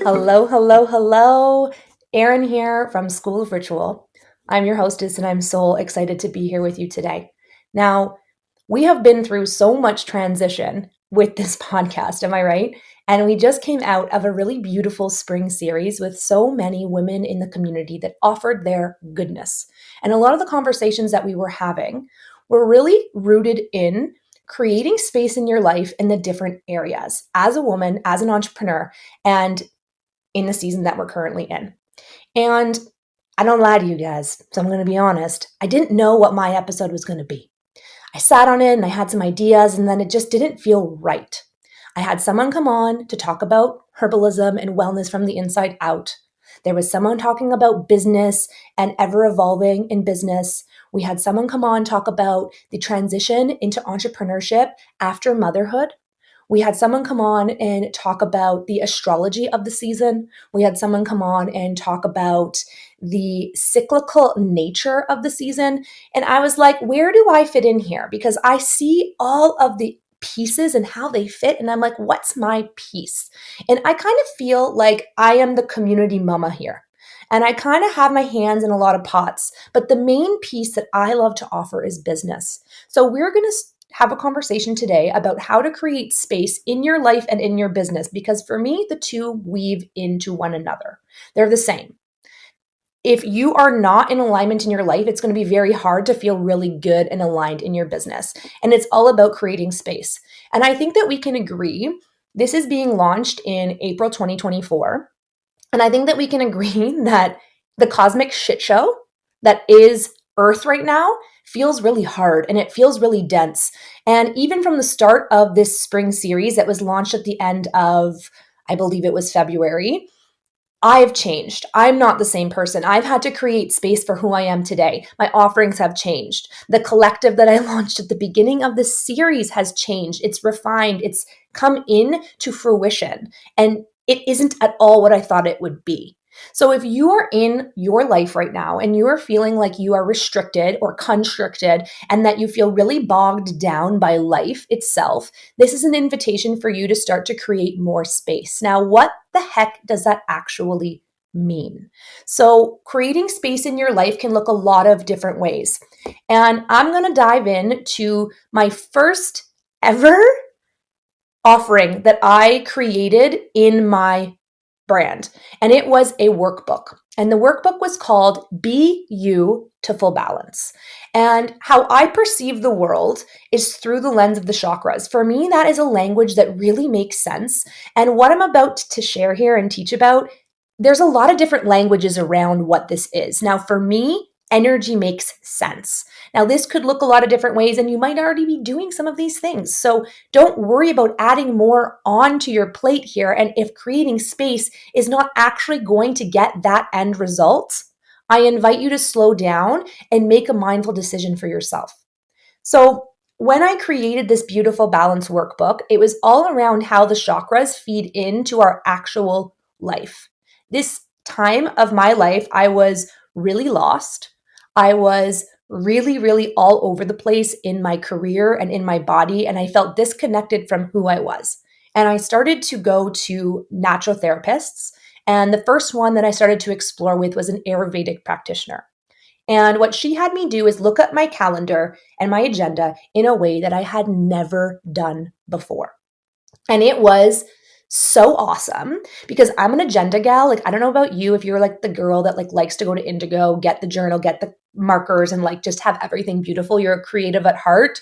Hello, hello, hello. Erin here from School of Ritual. I'm your hostess and I'm so excited to be here with you today. Now, we have been through so much transition with this podcast, am I right? And we just came out of a really beautiful spring series with so many women in the community that offered their goodness. And a lot of the conversations that we were having were really rooted in creating space in your life in the different areas as a woman, as an entrepreneur, and in the season that we're currently in. And I don't lie to you guys, so I'm going to be honest. I didn't know what my episode was going to be. I sat on it and I had some ideas, and then it just didn't feel right. I had someone come on to talk about herbalism and wellness from the inside out. There was someone talking about business and ever evolving in business. We had someone come on talk about the transition into entrepreneurship after motherhood. We had someone come on and talk about the astrology of the season. We had someone come on and talk about the cyclical nature of the season. And I was like, where do I fit in here? Because I see all of the pieces and how they fit. And I'm like, what's my piece? And I kind of feel like I am the community mama here. And I kind of have my hands in a lot of pots. But the main piece that I love to offer is business. So we're going to have a conversation today about how to create space in your life and in your business, because for me, the two weave into one another. They're the same. If you are not in alignment in your life, it's going to be very hard to feel really good and aligned in your business. And it's all about creating space. And I think that we can agree this is being launched in April 2024. And I think that we can agree that the cosmic shit show that is Earth right now feels really hard and it feels really dense. And even from the start of this spring series that was launched at the end of, I believe it was February, I've changed. I'm not the same person. I've had to create space for who I am today. My offerings have changed. The collective that I launched at the beginning of this series has changed. It's refined. It's come in to fruition. And it isn't at all what I thought it would be. So if you are in your life right now and you are feeling like you are restricted or constricted and that you feel really bogged down by life itself, this is an invitation for you to start to create more space. Now, what the heck does that actually mean? So creating space in your life can look a lot of different ways. And I'm going to dive in to my first ever offering that I created in my brand. And it was a workbook. And the workbook was called Be You to Full Balance. And how I perceive the world is through the lens of the chakras. For me, that is a language that really makes sense. And what I'm about to share here and teach about, there's a lot of different languages around what this is. Now, for me, energy makes sense. Now, this could look a lot of different ways, and you might already be doing some of these things. So don't worry about adding more onto your plate here. And if creating space is not actually going to get that end result, I invite you to slow down and make a mindful decision for yourself. So, when I created this beautiful balance workbook, it was all around how the chakras feed into our actual life. This time of my life, I was really lost. I was really all over the place in my career and in my body, and I felt disconnected from who I was. And I started to go to natural therapists. And the first one that I started to explore with was an Ayurvedic practitioner. And what she had me do is look at my calendar and my agenda in a way that I had never done before. And it was so awesome because I'm an agenda gal. Like, I don't know about you, if you're like the girl that like likes to go to Indigo, get the journal, get the markers, and like just have everything beautiful. You're a creative at heart.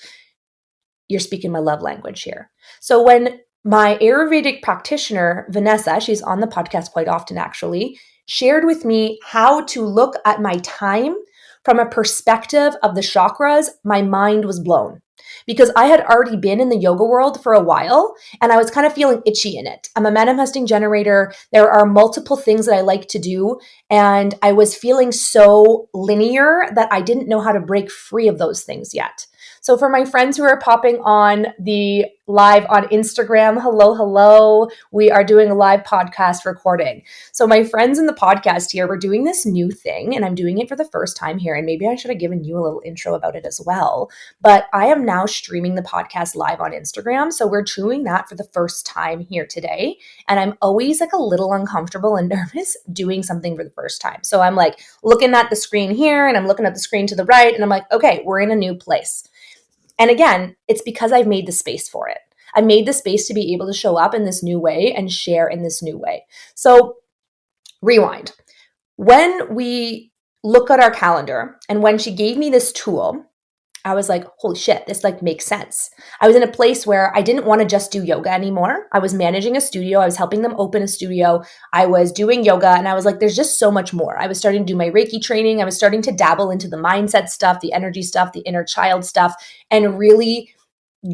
You're speaking my love language here. So when my Ayurvedic practitioner, Vanessa, she's on the podcast quite often actually, shared with me how to look at my time from a perspective of the chakras, my mind was blown. Because I had already been in the yoga world for a while and I was kind of feeling itchy in it. I'm a manifesting generator. There are multiple things that I like to do. And I was feeling so linear that I didn't know how to break free of those things yet. So for my friends who are popping on the live on Instagram, hello, hello. We are doing a live podcast recording. So my friends in the podcast here, we're doing this new thing and I'm doing it for the first time here. And maybe I should have given you a little intro about it as well. But I am now streaming the podcast live on Instagram. So we're doing that for the first time here today. And I'm always like a little uncomfortable and nervous doing something for the first time. So I'm like looking at the screen here and I'm looking at the screen to the right and I'm like, okay, we're in a new place. And again, it's because I've made the space for it. I made the space to be able to show up in this new way and share in this new way. So rewind. When we look at our calendar and when she gave me this tool, I was like, holy shit, this like makes sense. I was in a place where I didn't want to just do yoga anymore. I was managing a studio. I was helping them open a studio. I was doing yoga and I was like, there's just so much more. I was starting to do my Reiki training. I was starting to dabble into the mindset stuff, the energy stuff, the inner child stuff, and really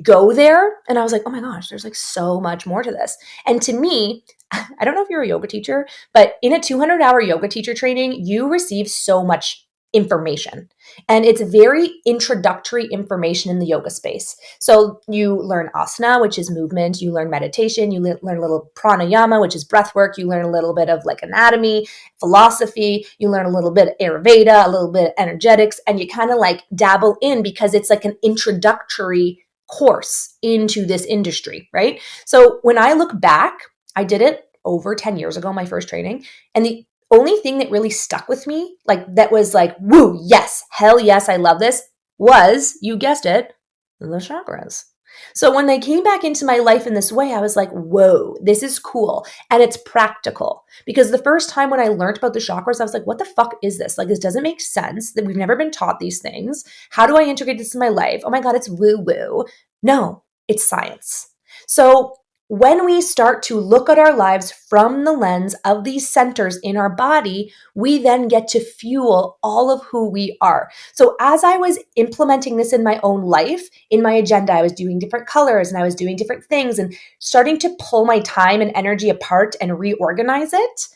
go there. And I was like, oh my gosh, there's like so much more to this. And to me, I don't know if you're a yoga teacher, but in a 200-hour yoga teacher training, you receive so much information. And it's very introductory information in the yoga space. So you learn asana, which is movement. You learn meditation. You learn a little pranayama, which is breath work. You learn a little bit of like anatomy, philosophy. You learn a little bit of Ayurveda, a little bit of energetics, and you kind of like dabble in because it's like an introductory course into this industry, right? So when I look back, I did it over 10 years ago, my first training. And the only thing that really stuck with me, like that was like, woo, yes, hell yes, I love this, was, you guessed it, the chakras. So when they came back into my life in this way, I was like, whoa, this is cool. And it's practical. Because the first time when I learned about the chakras, I was like, what the fuck is this? Like, this doesn't make sense. That we've never been taught these things. How do I integrate this in my life? Oh my God, it's woo-woo. No, it's science. So when we start to look at our lives from the lens of these centers in our body, we then get to fuel all of who we are. So as I was implementing this in my own life, in my agenda, I was doing different colors and I was doing different things and starting to pull my time and energy apart and reorganize it.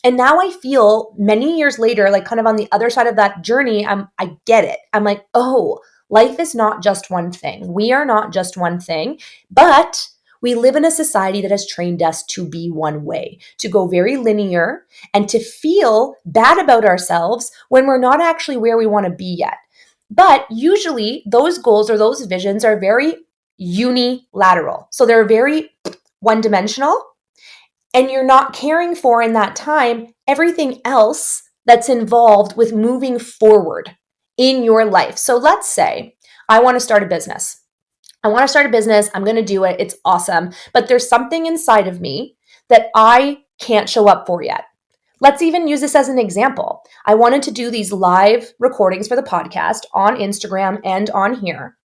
And now I feel many years later, like kind of on the other side of that journey, I get it. I'm like, oh, life is not just one thing. We are not just one thing, but we live in a society that has trained us to be one way, to go very linear and to feel bad about ourselves when we're not actually where we want to be yet. But usually those goals or those visions are very unilateral. So they're very one-dimensional, and you're not caring for in that time everything else that's involved with moving forward in your life. So let's say I want to start a business. I'm going to do it. It's awesome. But there's something inside of me that I can't show up for yet. Let's even use this as an example. I wanted to do these live recordings for the podcast on Instagram and on here,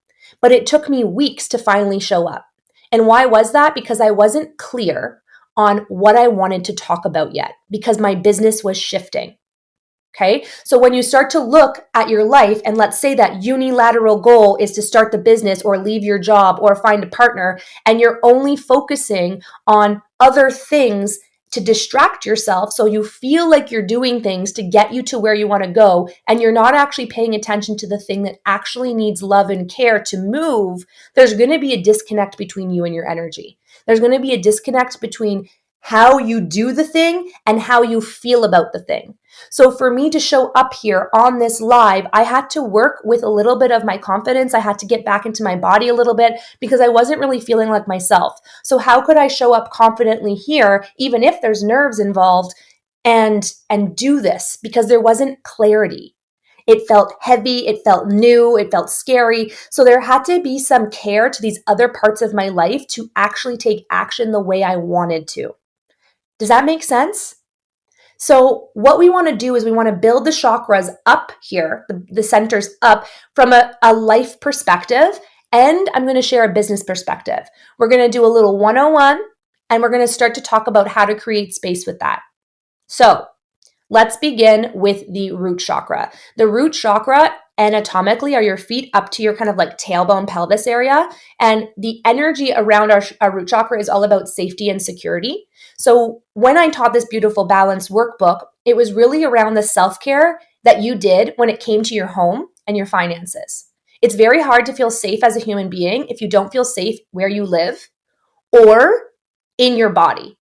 but it took me weeks to finally show up. And why was that? Because I wasn't clear on what I wanted to talk about yet, because my business was shifting. Okay. So when you start to look at your life and let's say that unilateral goal is to start the business or leave your job or find a partner, and you're only focusing on other things to distract yourself so you feel like you're doing things to get you to where you want to go, and you're not actually paying attention to the thing that actually needs love and care to move, there's going to be a disconnect between you and your energy. There's going to be a disconnect between how you do the thing and how you feel about the thing. So for me to show up here on this live, I had to work with a little bit of my confidence. I had to get back into my body a little bit because I wasn't really feeling like myself. So how could I show up confidently here, even if there's nerves involved, and do this? Because there wasn't clarity. It felt heavy, it felt new, it felt scary. So there had to be some care to these other parts of my life to actually take action the way I wanted to. Does that make sense? So what we want to do is we want to build the chakras up here, the centers up from a life perspective. And I'm going to share a business perspective. We're going to do a little 101 and we're going to start to talk about how to create space with that. So let's begin with the root chakra. The root chakra anatomically are your feet up to your kind of like tailbone pelvis area. And the energy around our root chakra is all about safety and security. So when I taught this beautiful balance workbook, it was really around the self-care that you did when it came to your home and your finances. It's very hard to feel safe as a human being if you don't feel safe where you live or in your body.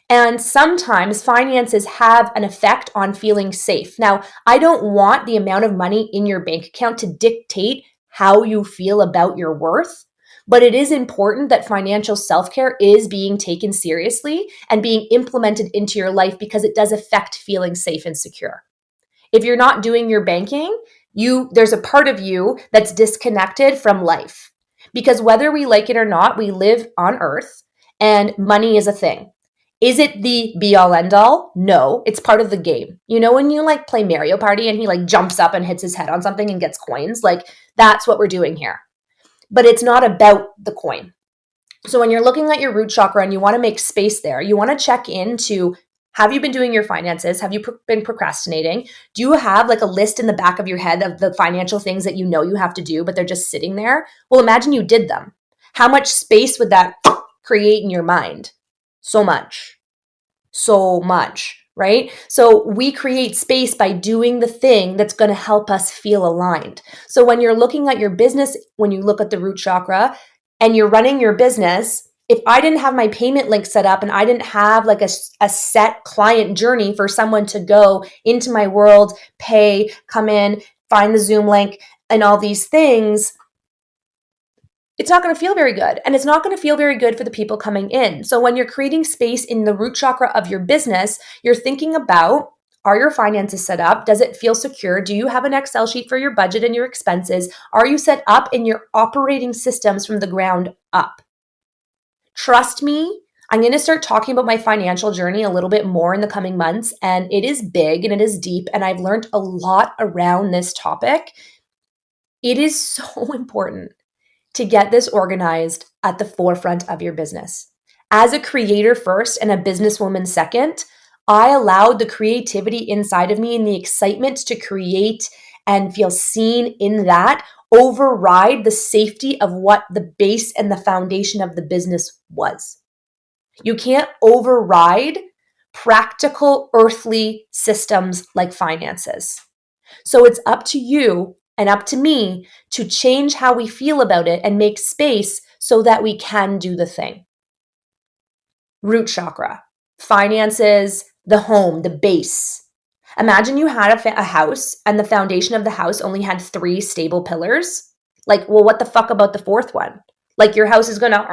And sometimes finances have an effect on feeling safe. Now, I don't want the amount of money in your bank account to dictate how you feel about your worth, but it is important that financial self-care is being taken seriously and being implemented into your life because it does affect feeling safe and secure. If you're not doing your banking, there's a part of you that's disconnected from life. Because whether we like it or not, we live on earth and money is a thing. Is it the be all end all? No, it's part of the game. You know, when you like play Mario Party and he like jumps up and hits his head on something and gets coins, like that's what we're doing here. But it's not about the coin. So when you're looking at your root chakra and you want to make space there, you want to check into, have you been doing your finances? Have you been procrastinating? Do you have like a list in the back of your head of the financial things that you know you have to do, but they're just sitting there? Well, imagine you did them. How much space would that create in your mind? So much, right? So we create space by doing the thing that's going to help us feel aligned. So when you're looking at your business, when you look at the root chakra and you're running your business, if I didn't have my payment link set up and I didn't have like a set client journey for someone to go into my world, pay, come in, find the Zoom link and all these things, it's not going to feel very good. And it's not going to feel very good for the people coming in. So when you're creating space in the root chakra of your business, you're thinking about, are your finances set up? Does it feel secure? Do you have an Excel sheet for your budget and your expenses? Are you set up in your operating systems from the ground up? Trust me, I'm going to start talking about my financial journey a little bit more in the coming months. And it is big and it is deep. And I've learned a lot around this topic. It is so important to get this organized at the forefront of your business. As a creator first and a businesswoman second, I allowed the creativity inside of me and the excitement to create and feel seen in that override the safety of what the base and the foundation of the business was. You can't override practical earthly systems like finances. So it's up to you and up to me to change how we feel about it and make space so that we can do the thing. Root chakra, finances, the home, the base. Imagine you had a house and the foundation of the house only had 3 stable pillars. Like, well, what the fuck about the 4th one? Like your house is gonna,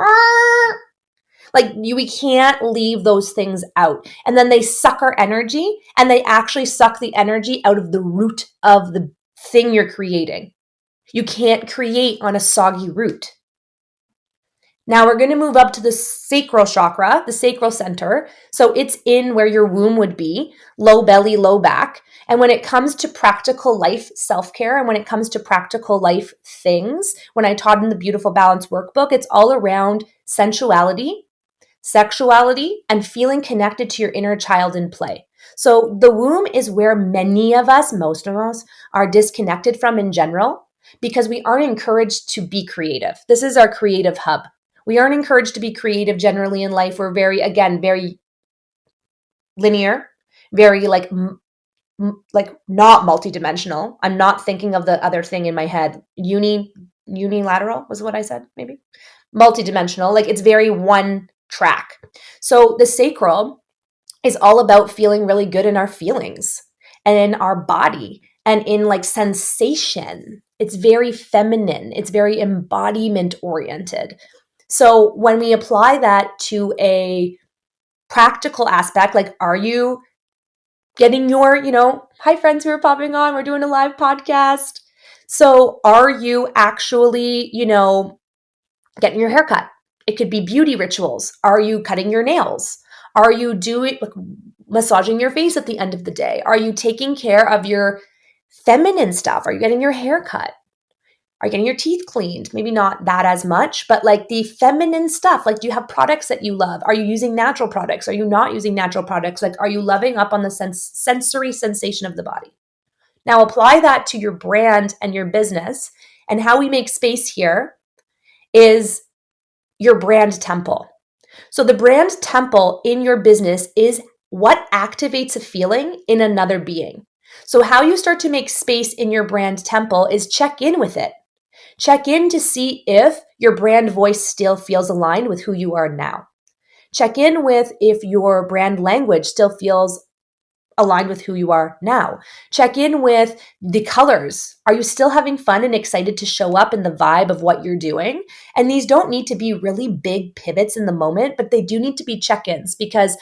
we can't leave those things out. And then they suck our energy and they actually suck the energy out of the root of the thing you're creating. You can't create on a soggy root. Now we're going to move up to the sacral chakra, the sacral center. So it's in where your womb would be, low belly, low back. And when it comes to practical life self-care and when it comes to practical life things, when I taught in the Beautiful Balance workbook, it's all around sensuality, sexuality, and feeling connected to your inner child in play. So the womb is where many of us, most of us, are disconnected from in general because we aren't encouraged to be creative. This is our creative hub. We aren't encouraged to be creative generally in life. We're very linear, very like not multidimensional. I'm not thinking of the other thing in my head. Unilateral was what I said, maybe. Multidimensional, like it's very one track. So the sacral is all about feeling really good in our feelings and in our body and in like sensation. It's very feminine. It's very embodiment oriented. So when we apply that to a practical aspect, like are you getting your, hi friends who are popping on, we're doing a live podcast. So are you actually, getting your hair cut? It could be beauty rituals. Are you cutting your nails? Are you massaging your face at the end of the day? Are you taking care of your feminine stuff? Are you getting your hair cut? Are you getting your teeth cleaned? Maybe not that as much, but like the feminine stuff. Like, do you have products that you love? Are you using natural products? Are you not using natural products? Like, are you loving up on the sensory sensation of the body? Now apply that to your brand and your business. And how we make space here is your brand temple. So the brand temple in your business is what activates a feeling in another being. So how you start to make space in your brand temple is check in with it. Check in to see if your brand voice still feels aligned with who you are now. Check in with if your brand language still feels aligned with who you are now. Check in with the colors. Are you still having fun and excited to show up in the vibe of what you're doing? And these don't need to be really big pivots in the moment, but they do need to be check-ins, because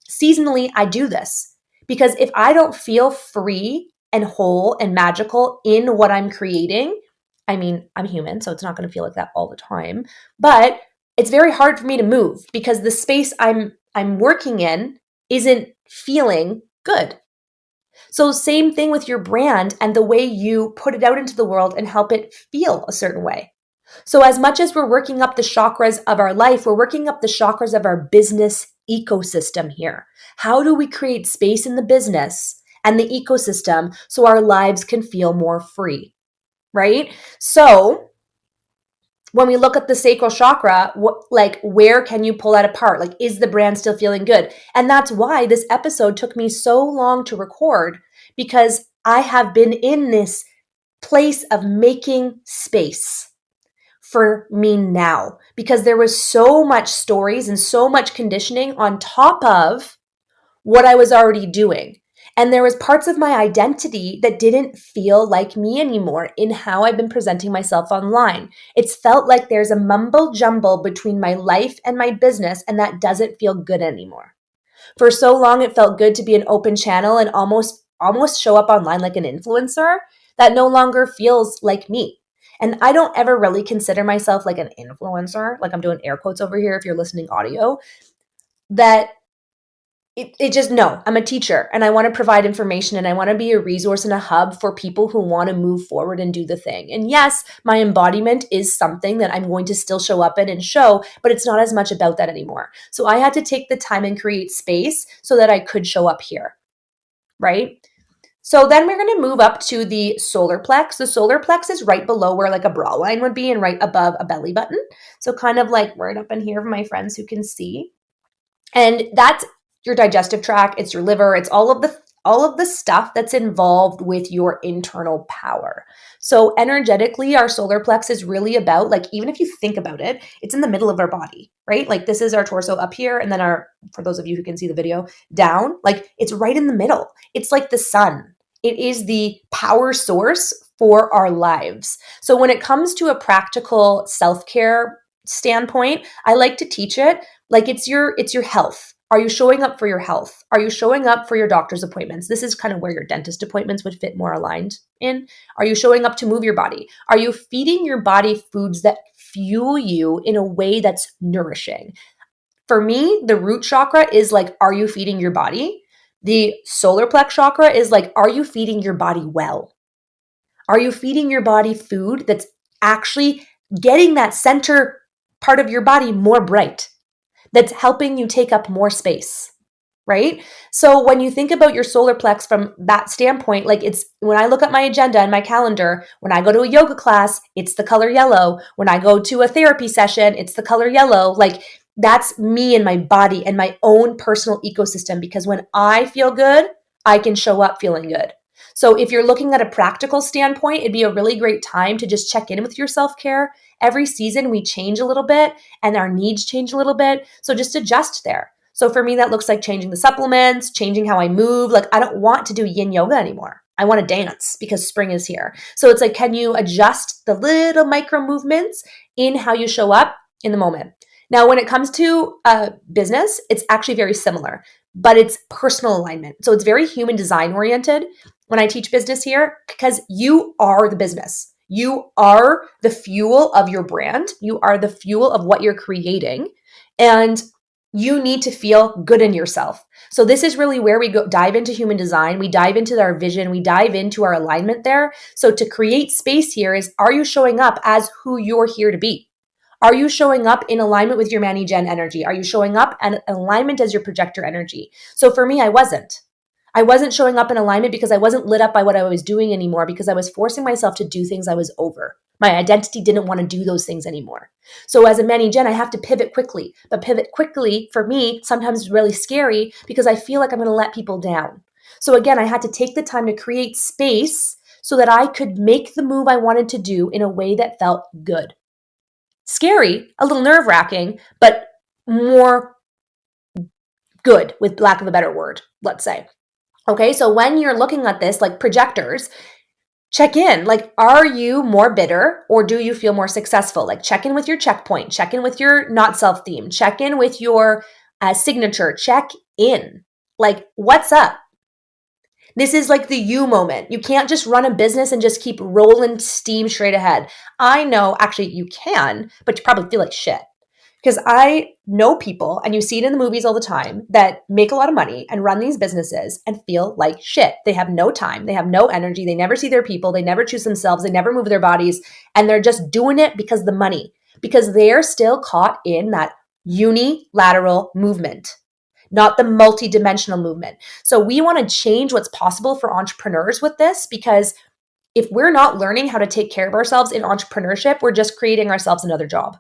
seasonally I do this. Because if I don't feel free and whole and magical in what I'm creating, I mean, I'm human, so it's not going to feel like that all the time, but it's very hard for me to move because the space I'm working in isn't feeling good. So same thing with your brand and the way you put it out into the world and help it feel a certain way. So as much as we're working up the chakras of our life, we're working up the chakras of our business ecosystem here. How do we create space in the business and the ecosystem so our lives can feel more free, right? So when we look at the sacral chakra, where can you pull that apart? Like, is the brand still feeling good? And that's why this episode took me so long to record, because I have been in this place of making space for me now, because there was so much stories and so much conditioning on top of what I was already doing. And there was parts of my identity that didn't feel like me anymore in how I've been presenting myself online. It's felt like there's a mumble jumble between my life and my business, and that doesn't feel good anymore. For so long, it felt good to be an open channel and almost show up online like an influencer. That no longer feels like me. And I don't ever really consider myself like an influencer, like I'm doing air quotes over here if you're listening audio, that it just, no, I'm a teacher and I want to provide information and I want to be a resource and a hub for people who want to move forward and do the thing. And yes, my embodiment is something that I'm going to still show up in and show, but it's not as much about that anymore. So I had to take the time and create space so that I could show up here, right? So then we're going to move up to the solar plex. The solar plex is right below where like a bra line would be and right above a belly button. So kind of like right up in here for my friends who can see. And that's your digestive tract, it's your liver, it's all of the stuff that's involved with your internal power. So energetically, our solar plex is really about, like, even if you think about it, it's in the middle of our body, right? Like this is our torso up here, and then for those of you who can see the video, down, like it's right in the middle. It's like the sun. It is the power source for our lives. So when it comes to a practical self-care standpoint, I like to teach it like it's your health. Are you showing up for your health? Are you showing up for your doctor's appointments? This is kind of where your dentist appointments would fit more aligned in. Are you showing up to move your body? Are you feeding your body foods that fuel you in a way that's nourishing? For me, the root chakra is like, are you feeding your body? The solar plex chakra is like, are you feeding your body well? Are you feeding your body food that's actually getting that center part of your body more bright? That's helping you take up more space, right? So when you think about your solar plex from that standpoint, like it's, when I look at my agenda and my calendar, when I go to a yoga class, it's the color yellow. When I go to a therapy session, it's the color yellow. Like that's me and my body and my own personal ecosystem, because when I feel good, I can show up feeling good. So if you're looking at a practical standpoint, it'd be a really great time to just check in with your self-care. Every season we change a little bit and our needs change a little bit. So just adjust there. So for me, that looks like changing the supplements, changing how I move. Like I don't want to do yin yoga anymore. I want to dance because spring is here. So it's like, can you adjust the little micro movements in how you show up in the moment? Now, when it comes to business, it's actually very similar, but it's personal alignment. So it's very human design oriented when I teach business here, because you are the business. You are the fuel of your brand. You are the fuel of what you're creating. And you need to feel good in yourself. So this is really where we dive into human design. We dive into our vision. We dive into our alignment there. So to create space here is, are you showing up as who you're here to be? Are you showing up in alignment with your Manny Gen energy? Are you showing up in alignment as your projector energy? So for me, I wasn't. I wasn't showing up in alignment because I wasn't lit up by what I was doing anymore, because I was forcing myself to do things I was over. My identity didn't want to do those things anymore. So as a Manny Gen, I have to pivot quickly. But pivot quickly, for me, sometimes is really scary because I feel like I'm going to let people down. So again, I had to take the time to create space so that I could make the move I wanted to do in a way that felt good. Scary, a little nerve-wracking, but more good, with lack of a better word, let's say. Okay, so when you're looking at this, like projectors, check in. Like, are you more bitter or do you feel more successful? Like, check in with your checkpoint, check in with your not self theme, check in with your signature, check in. Like, what's up? This is like the you moment. You can't just run a business and just keep rolling steam straight ahead. I know, actually, you can, but you probably feel like shit. Because I know people, and you see it in the movies all the time, that make a lot of money and run these businesses and feel like shit. They have no time. They have no energy. They never see their people. They never choose themselves. They never move their bodies. And they're just doing it because of the money, because they're still caught in that unilateral movement, not the multidimensional movement. So we want to change what's possible for entrepreneurs with this, because if we're not learning how to take care of ourselves in entrepreneurship, we're just creating ourselves another job.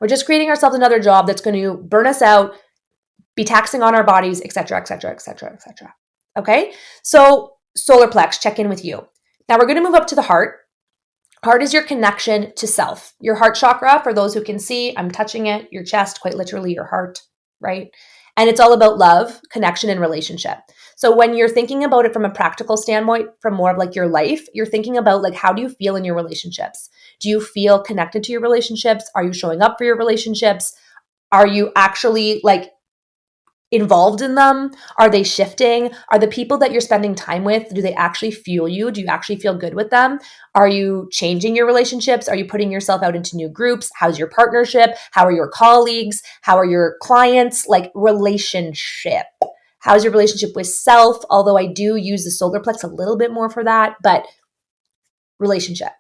We're just creating ourselves another job that's going to burn us out, be taxing on our bodies, etc., etc., etc., etc. Okay? So solar plex, check in with you. Now we're going to move up to the heart. Heart is your connection to self. Your heart chakra, for those who can see, I'm touching it, your chest, quite literally your heart, right? And it's all about love, connection, and relationship. So when you're thinking about it from a practical standpoint, from more of like your life, you're thinking about like, how do you feel in your relationships? Do you feel connected to your relationships? Are you showing up for your relationships? Are you actually like involved in them? Are they shifting? Are the people that you're spending time with, do they actually fuel you? Do you actually feel good with them? Are you changing your relationships? Are you putting yourself out into new groups? How's your partnership? How are your colleagues? How are your clients? Like, relationship. How's your relationship with self? Although I do use the solar plex a little bit more for that, but relationship.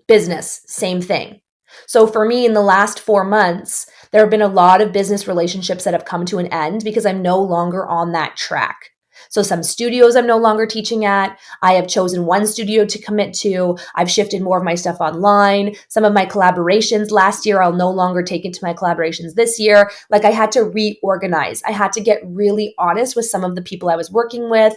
Business, same thing. So for me, in the last 4 months, there have been a lot of business relationships that have come to an end because I'm no longer on that track. So some studios I'm no longer teaching at. I have chosen one studio to commit to. I've shifted more of my stuff online. Some of my collaborations last year, I'll no longer take into my collaborations this year. Like, I had to reorganize. I had to get really honest with some of the people I was working with.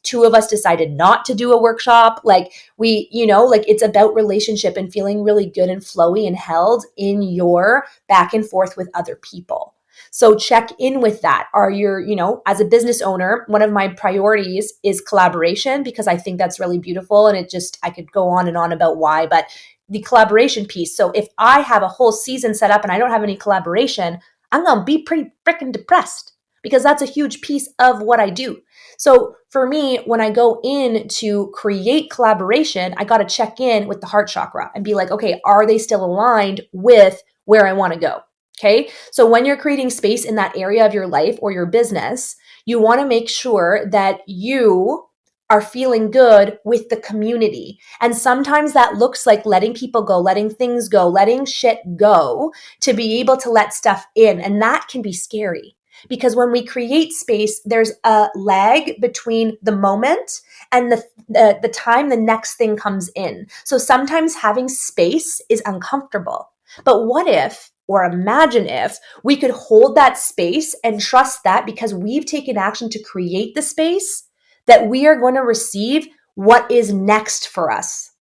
2 of us decided not to do a workshop. Like, we, like, it's about relationship and feeling really good and flowy and held in your back and forth with other people. So check in with that. Are you, as a business owner, one of my priorities is collaboration, because I think that's really beautiful. And I could go on and on about why, but the collaboration piece. So if I have a whole season set up and I don't have any collaboration, I'm going to be pretty freaking depressed, because that's a huge piece of what I do. So for me, when I go in to create collaboration, I got to check in with the heart chakra and be like, okay, are they still aligned with where I want to go? Okay. So when you're creating space in that area of your life or your business, you want to make sure that you are feeling good with the community. And sometimes that looks like letting people go, letting things go, letting shit go to be able to let stuff in. And that can be scary, because when we create space, there's a lag between the moment and the time the next thing comes in. So sometimes having space is uncomfortable. But what if, or imagine if, we could hold that space and trust that because we've taken action to create the space, that we are going to receive what is next for us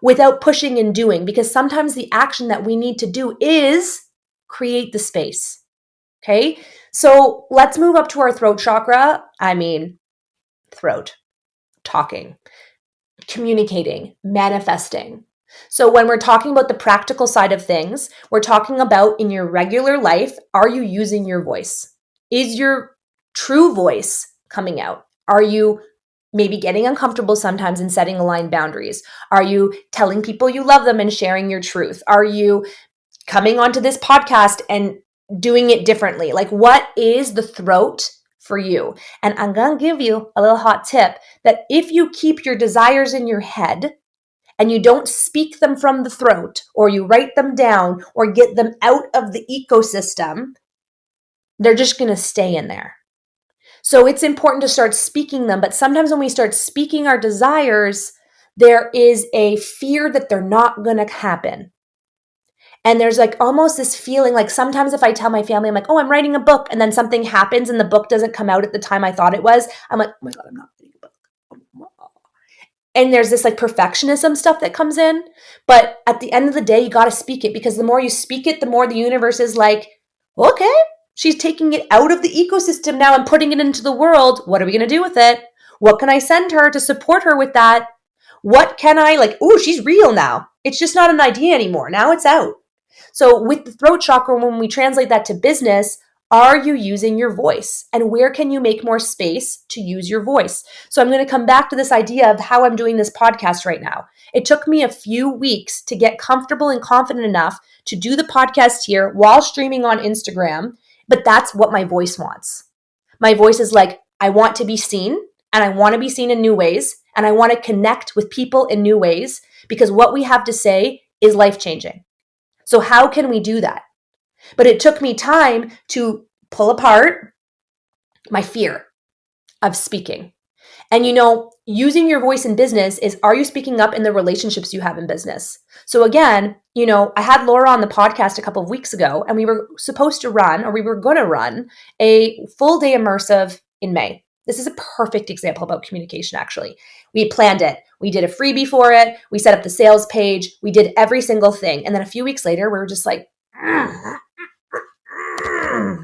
without pushing and doing. Because sometimes the action that we need to do is create the space. Okay, so let's move up to our throat chakra. Throat, talking, communicating, manifesting. So when we're talking about the practical side of things, we're talking about in your regular life, are you using your voice? Is your true voice coming out? Are you maybe getting uncomfortable sometimes and setting aligned boundaries? Are you telling people you love them and sharing your truth? Are you coming onto this podcast and doing it differently? Like, what is the throat for you? And I'm going to give you a little hot tip that if you keep your desires in your head and you don't speak them from the throat, or you write them down or get them out of the ecosystem, they're just going to stay in there. So it's important to start speaking them. But sometimes when we start speaking our desires, there is a fear that they're not going to happen. And there's like almost this feeling, like sometimes if I tell my family, I'm like, oh, I'm writing a book, and then something happens and the book doesn't come out at the time I thought it was, I'm like, oh my God, I'm not writing a book. And there's this like perfectionism stuff that comes in. But at the end of the day, you got to speak it, because the more you speak it, the more the universe is like, okay, she's taking it out of the ecosystem now and putting it into the world. What are we going to do with it? What can I send her to support her with that? What can I like? Oh, she's real now. It's just not an idea anymore. Now it's out. So with the throat chakra, when we translate that to business, are you using your voice? And where can you make more space to use your voice? So I'm going to come back to this idea of how I'm doing this podcast right now. It took me a few weeks to get comfortable and confident enough to do the podcast here while streaming on Instagram, but that's what my voice wants. My voice is like, I want to be seen, and I want to be seen in new ways, and I want to connect with people in new ways, because what we have to say is life-changing. So how can we do that? But it took me time to pull apart my fear of speaking. And using your voice in business is, are you speaking up in the relationships you have in business? So again, I had Laura on the podcast a couple of weeks ago, and we were supposed to run, or we were going to run, a full day immersive in May. This is a perfect example about communication, actually. We planned it. We did a freebie for it. We set up the sales page. We did every single thing. And then a few weeks later, we were just like,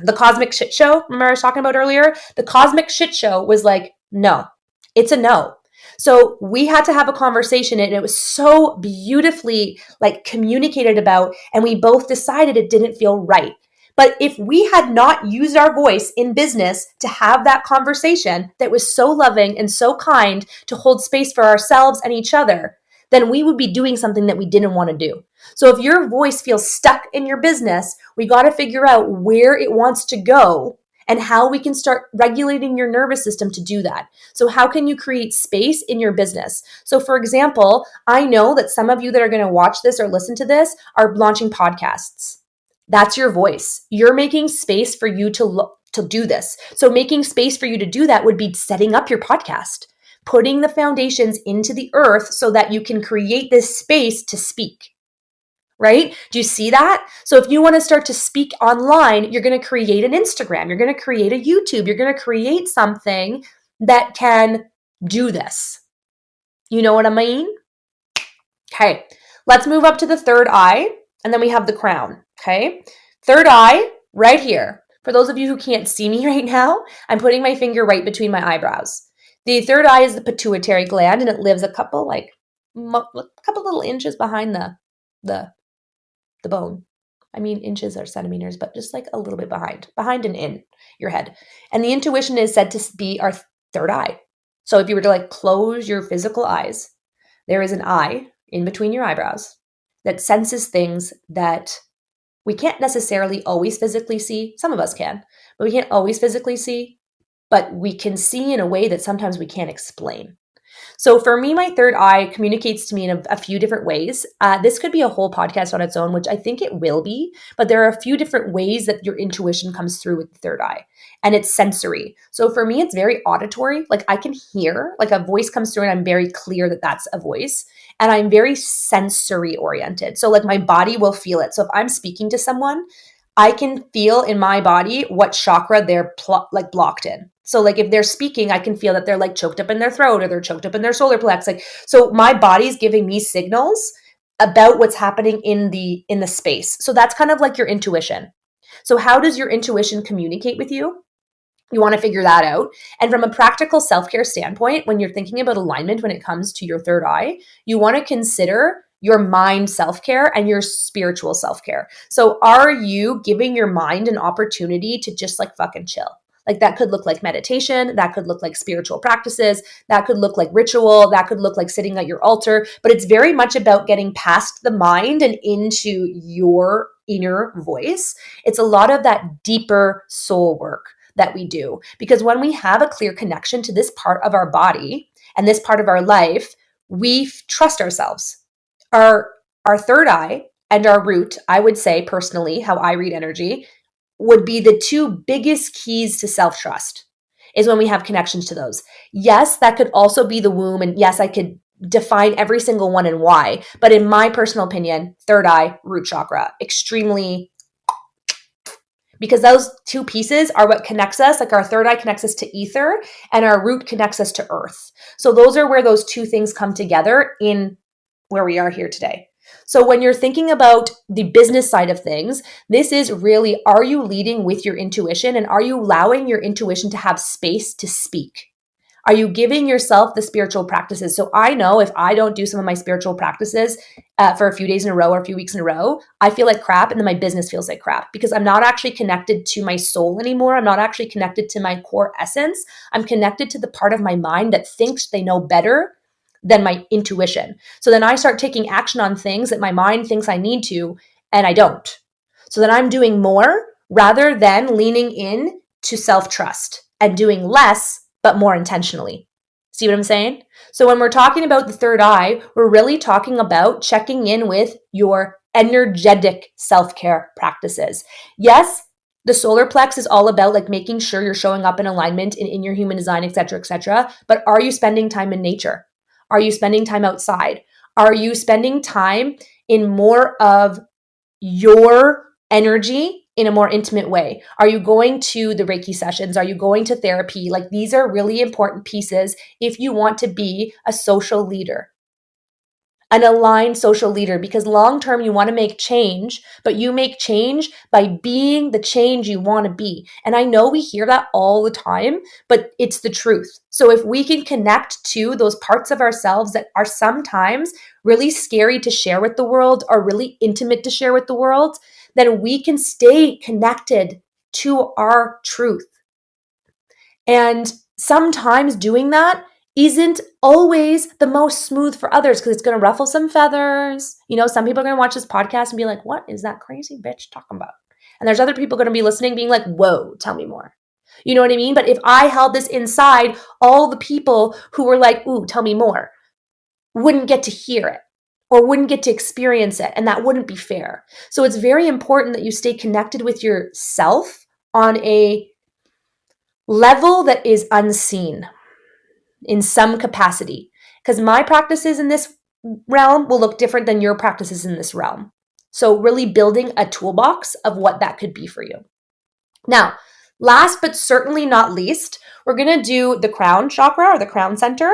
the cosmic shit show, remember I was talking about earlier? The cosmic shit show was like, no, it's a no. So we had to have a conversation, and it was so beautifully like communicated about, and we both decided it didn't feel right. But if we had not used our voice in business to have that conversation that was so loving and so kind to hold space for ourselves and each other, then we would be doing something that we didn't want to do. So if your voice feels stuck in your business, we got to figure out where it wants to go and how we can start regulating your nervous system to do that. So how can you create space in your business? So for example, I know that some of you that are going to watch this or listen to this are launching podcasts. That's your voice. You're making space for you to do this. So making space for you to do that would be setting up your podcast, putting the foundations into the earth so that you can create this space to speak, right? Do you see that? So if you want to start to speak online, you're going to create an Instagram, you're going to create a YouTube, you're going to create something that can do this. You know what I mean? Okay, let's move up to the third eye, and then we have the crown, okay? Third eye, right here. For those of you who can't see me right now, I'm putting my finger right between my eyebrows. The third eye is the pituitary gland, and it lives a couple little inches behind the bone. I mean, inches are centimeters, but just like a little bit behind and in your head. And the intuition is said to be our third eye. So if you were to like close your physical eyes, there is an eye in between your eyebrows that senses things that we can't necessarily always physically see. Some of us can, but we can't always physically see, but we can see in a way that sometimes we can't explain. So for me, my third eye communicates to me in a few different ways. This could be a whole podcast on its own, which I think it will be, but there are a few different ways that your intuition comes through with the third eye, and it's sensory. So for me, it's very auditory. Like I can hear, like a voice comes through and I'm very clear that that's a voice, and I'm very sensory oriented. So like my body will feel it. So if I'm speaking to someone, I can feel in my body what chakra they're blocked in. So like if they're speaking, I can feel that they're like choked up in their throat, or they're choked up in their solar plex. Like, so my body's giving me signals about what's happening in the space. So that's kind of like your intuition. So how does your intuition communicate with you? You want to figure that out. And from a practical self-care standpoint, when you're thinking about alignment when it comes to your third eye, you want to consider your mind self-care and your spiritual self-care. So are you giving your mind an opportunity to just like fucking chill? Like that could look like meditation, that could look like spiritual practices, that could look like ritual, that could look like sitting at your altar, but it's very much about getting past the mind and into your inner voice. It's a lot of that deeper soul work that we do, because when we have a clear connection to this part of our body and this part of our life, we trust ourselves. Our third eye and our root, I would say personally, how I read energy, would be the two biggest keys to self-trust, is when we have connections to those. Yes, that could also be the womb. And yes, I could define every single one and why. But in my personal opinion, third eye, root chakra, extremely because those two pieces are what connects us. Like our third eye connects us to ether and our root connects us to earth. So those are where those two things come together in where we are here today. So when you're thinking about the business side of things, this is really, are you leading with your intuition, and are you allowing your intuition to have space to speak? Are you giving yourself the spiritual practices? So I know if I don't do some of my spiritual practices for a few days in a row or a few weeks in a row, I feel like crap, and then my business feels like crap because I'm not actually connected to my soul anymore. I'm not actually connected to my core essence. I'm connected to the part of my mind that thinks they know better than my intuition. So then I start taking action on things that my mind thinks I need to, and I don't. So then I'm doing more rather than leaning in to self-trust and doing less, but more intentionally. See what I'm saying? So when we're talking about the third eye, we're really talking about checking in with your energetic self-care practices. Yes, the solar plex is all about like making sure you're showing up in alignment in your human design, et cetera, et cetera. But are you spending time in nature? Are you spending time outside? Are you spending time in more of your energy in a more intimate way? Are you going to the Reiki sessions? Are you going to therapy? Like these are really important pieces if you want to be a social leader, an aligned social leader, because long term you want to make change, but you make change by being the change you want to be. And I know we hear that all the time, but it's the truth. So if we can connect to those parts of ourselves that are sometimes really scary to share with the world or really intimate to share with the world, then we can stay connected to our truth. And sometimes doing that isn't always the most smooth for others because it's going to ruffle some feathers. You know, some people are going to watch this podcast and be like, what is that crazy bitch talking about? And there's other people going to be listening being like, whoa, tell me more. You know what I mean? But if I held this inside, all the people who were like, ooh, tell me more, wouldn't get to hear it or wouldn't get to experience it. And that wouldn't be fair. So it's very important that you stay connected with yourself on a level that is unseen in some capacity, because my practices in this realm will look different than your practices in this realm. So really building a toolbox of what that could be for you. Now, last but certainly not least, we're going to do the crown chakra or the crown center,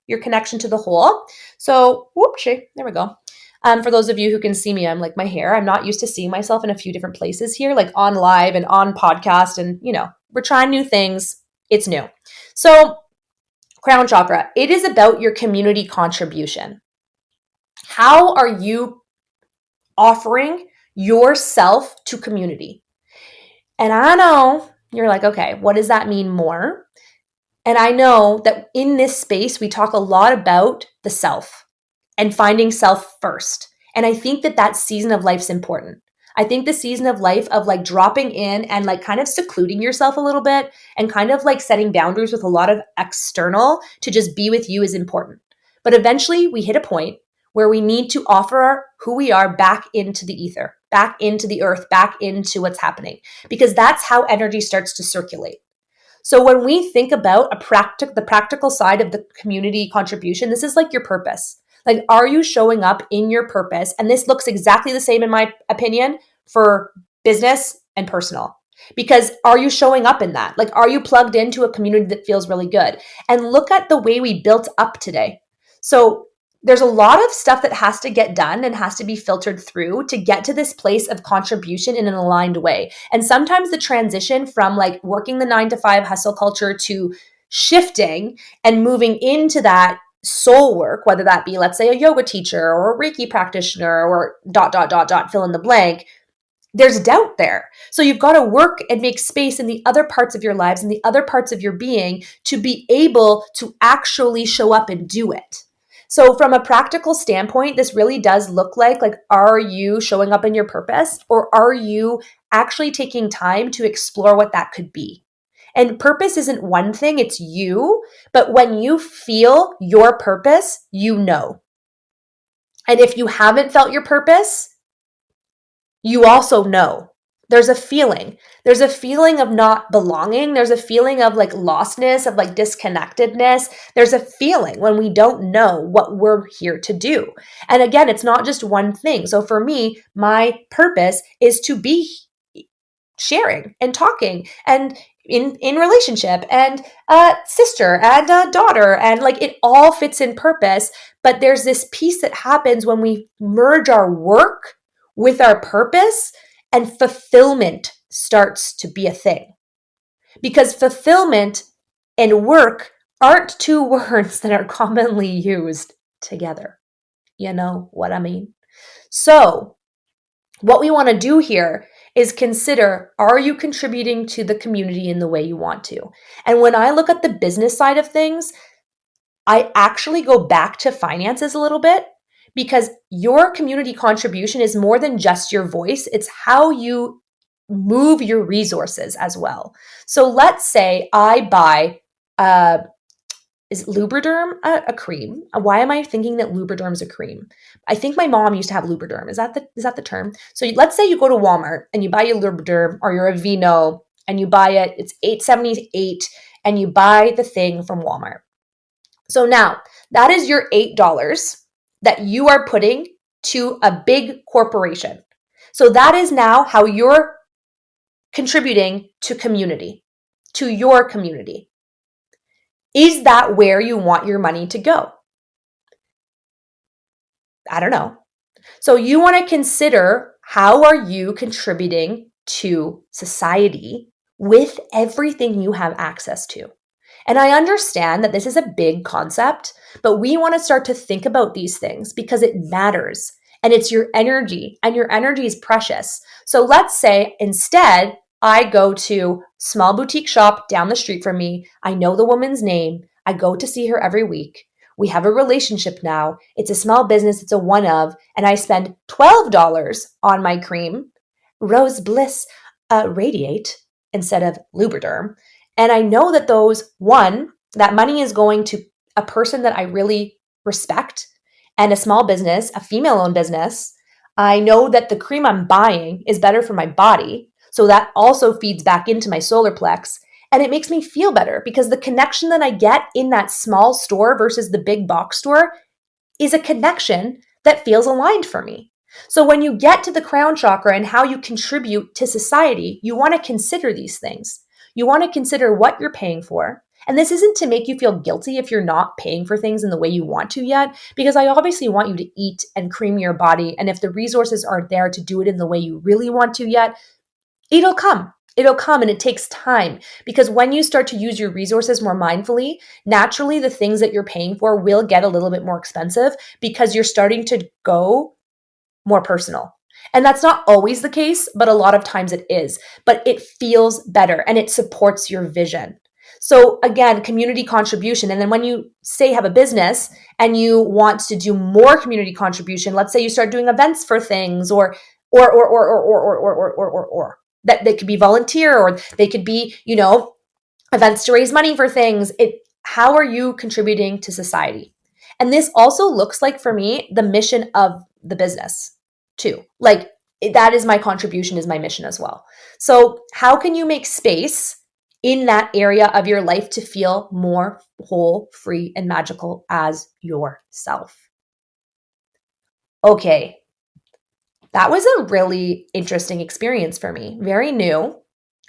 your connection to the whole. So, whoopsie, there we go. For those of you who can see me, I'm like my hair. I'm not used to seeing myself in a few different places here, like on live and on podcast. And, you know, we're trying new things. It's new. So crown chakra, it is about your community contribution. How are you offering yourself to community? And I know you're like, okay, what does that mean more? And I know that in this space, we talk a lot about the self and finding self first. And I think that that season of life's important. I think the season of life of like dropping in and like kind of secluding yourself a little bit and kind of like setting boundaries with a lot of external to just be with you is important. But eventually we hit a point where we need to offer who we are back into the ether, back into the earth, back into what's happening, because that's how energy starts to circulate. So when we think about the practical side of the community contribution, this is like your purpose. Like, are you showing up in your purpose? And this looks exactly the same, in my opinion, for business and personal. Because are you showing up in that? Like, are you plugged into a community that feels really good? And look at the way we built up today. So there's a lot of stuff that has to get done and has to be filtered through to get to this place of contribution in an aligned way. And sometimes the transition from like working the 9 to 5 hustle culture to shifting and moving into that soul work, whether that be, let's say, a yoga teacher or a Reiki practitioner or ... fill in the blank, there's doubt there. So you've got to work and make space in the other parts of your lives and the other parts of your being to be able to actually show up and do it. So from a practical standpoint, this really does look like, are you showing up in your purpose, or are you actually taking time to explore what that could be? And purpose isn't one thing, it's you. But when you feel your purpose, you know. And if you haven't felt your purpose, you also know. There's a feeling. There's a feeling of not belonging. There's a feeling of like lostness, of like disconnectedness. There's a feeling when we don't know what we're here to do. And again, it's not just one thing. So for me, my purpose is to be sharing and talking and in relationship and sister and daughter, and like it all fits in purpose. But there's this piece that happens when we merge our work with our purpose, and fulfillment starts to be a thing. Because fulfillment and work aren't two words that are commonly used together. You know what I mean? So, what we want to do here is consider, are you contributing to the community in the way you want to? And when I look at the business side of things, I actually go back to finances a little bit, because your community contribution is more than just your voice. It's how you move your resources as well. So let's say I buy is Lubriderm a cream? Why am I thinking that Lubriderm is a cream? I think my mom used to have Lubriderm. Is that the term? So let's say you go to Walmart and you buy your Lubriderm or your Aveeno and you buy it. It's $8.78 and you buy the thing from Walmart. So now that is your $8 that you are putting to a big corporation. So that is now how you're contributing to community, to your community. Is that where you want your money to go? I don't know. So you want to consider, how are you contributing to society with everything you have access to? And I understand that this is a big concept, but we want to start to think about these things because it matters and it's your energy, and your energy is precious. So let's say instead I go to small boutique shop down the street from me. I know the woman's name. I go to see her every week. We have a relationship now. It's a small business. It's a one of, and I spend $12 on my cream, Rose Bliss Radiate instead of Lubriderm. And I know that that money is going to a person that I really respect and a small business, a female-owned business. I know that the cream I'm buying is better for my body. So that also feeds back into my solar plex. And it makes me feel better because the connection that I get in that small store versus the big box store is a connection that feels aligned for me. So when you get to the crown chakra and how you contribute to society, you want to consider these things. You want to consider what you're paying for. And this isn't to make you feel guilty if you're not paying for things in the way you want to yet, because I obviously want you to eat and cream your body. And if the resources aren't there to do it in the way you really want to yet, it'll come. It'll come, and it takes time, because when you start to use your resources more mindfully, naturally the things that you're paying for will get a little bit more expensive because you're starting to go more personal. And that's not always the case, but a lot of times it is. But it feels better and it supports your vision. So again, community contribution. And then when you say have a business and you want to do more community contribution, let's say you start doing events for things or that they could be volunteer, or they could be, events to raise money for things. How are you contributing to society? And this also looks like, for me, the mission of the business too. Like, that is my contribution, is my mission as well. So how can you make space in that area of your life to feel more whole, free, and magical as yourself? Okay. That was a really interesting experience for me. Very new.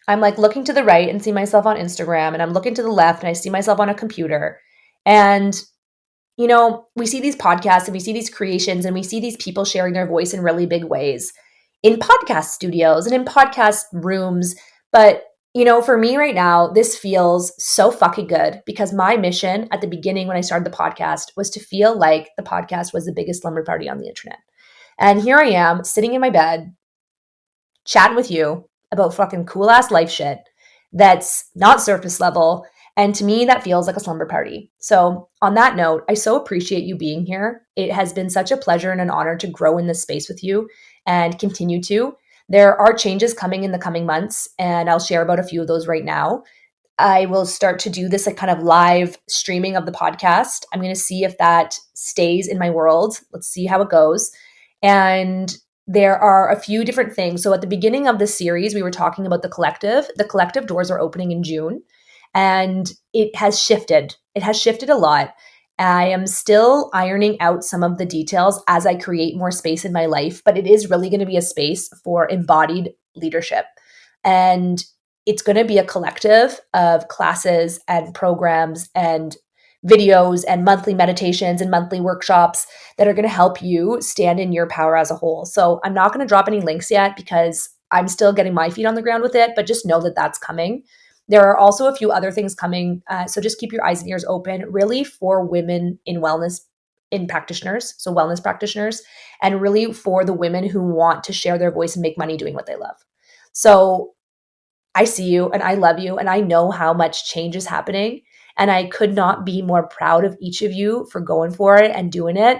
I'm like looking to the right and see myself on Instagram, and I'm looking to the left and I see myself on a computer. And, we see these podcasts and we see these creations and we see these people sharing their voice in really big ways in podcast studios and in podcast rooms. But, for me right now, this feels so fucking good, because my mission at the beginning when I started the podcast was to feel like the podcast was the biggest slumber party on the internet. And here I am sitting in my bed, chatting with you about fucking cool ass life shit that's not surface level. And to me, that feels like a slumber party. So on that note, I so appreciate you being here. It has been such a pleasure and an honor to grow in this space with you and continue to. There are changes coming in the coming months, and I'll share about a few of those right now. I will start to do this like kind of live streaming of the podcast. I'm going to see if that stays in my world. Let's see how it goes. And there are a few different things. So at the beginning of the series, we were talking about the collective. The collective doors are opening in June, and it has shifted. It has shifted a lot. I am still ironing out some of the details as I create more space in my life, but it is really going to be a space for embodied leadership. And it's going to be a collective of classes and programs and videos and monthly meditations and monthly workshops that are going to help you stand in your power as a whole. So I'm not going to drop any links yet because I'm still getting my feet on the ground with it, but just know that that's coming. There are also a few other things coming. So just keep your eyes and ears open, really for women in wellness, in practitioners, so wellness practitioners, and really for the women who want to share their voice and make money doing what they love. So I see you and I love you and I know how much change is happening. And I could not be more proud of each of you for going for it and doing it.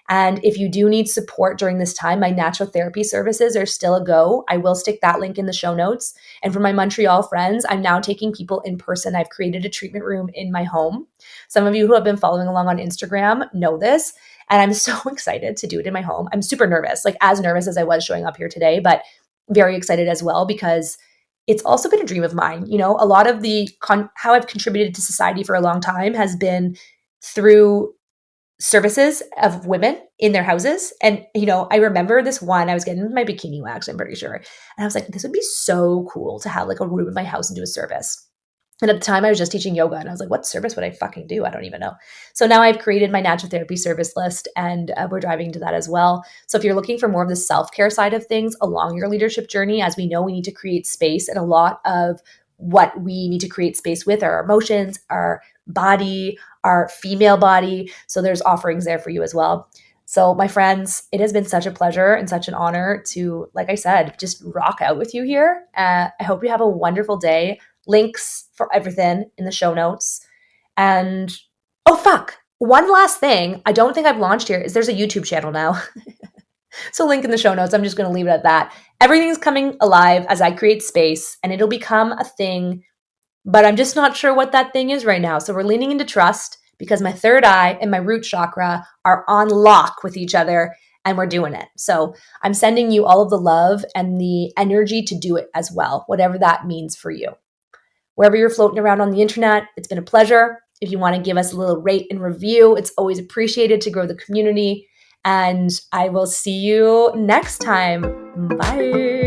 And if you do need support during this time, my natural therapy services are still a go. I will stick that link in the show notes. And for my Montreal friends, I'm now taking people in person. I've created a treatment room in my home. Some of you who have been following along on Instagram know this. And I'm so excited to do it in my home. I'm super nervous, like as nervous as I was showing up here today, but very excited as well because it's also been a dream of mine. You know, a lot of the how I've contributed to society for a long time has been through services of women in their houses. And, you know, I remember this one, I was getting my bikini wax, I'm pretty sure. And I was like, this would be so cool to have like a room in my house and do a service. And at the time I was just teaching yoga and I was like, what service would I fucking do? I don't even know. So now I've created my natural therapy service list and we're driving into that as well. So if you're looking for more of the self-care side of things along your leadership journey, as we know, we need to create space, and a lot of what we need to create space with are our emotions, our body, our female body. So there's offerings there for you as well. So my friends, it has been such a pleasure and such an honor to, like I said, just rock out with you here. I hope you have a wonderful day. Links for everything in the show notes. And oh, fuck. One last thing I don't think I've launched here is there's a YouTube channel now. So link in the show notes. I'm just going to leave it at that. Everything's coming alive as I create space and it'll become a thing, but I'm just not sure what that thing is right now. So we're leaning into trust because my third eye and my root chakra are on lock with each other and we're doing it. So I'm sending you all of the love and the energy to do it as well, whatever that means for you. Wherever you're floating around on the internet, it's been a pleasure. If you want to give us a little rate and review, it's always appreciated to grow the community. And I will see you next time. Bye.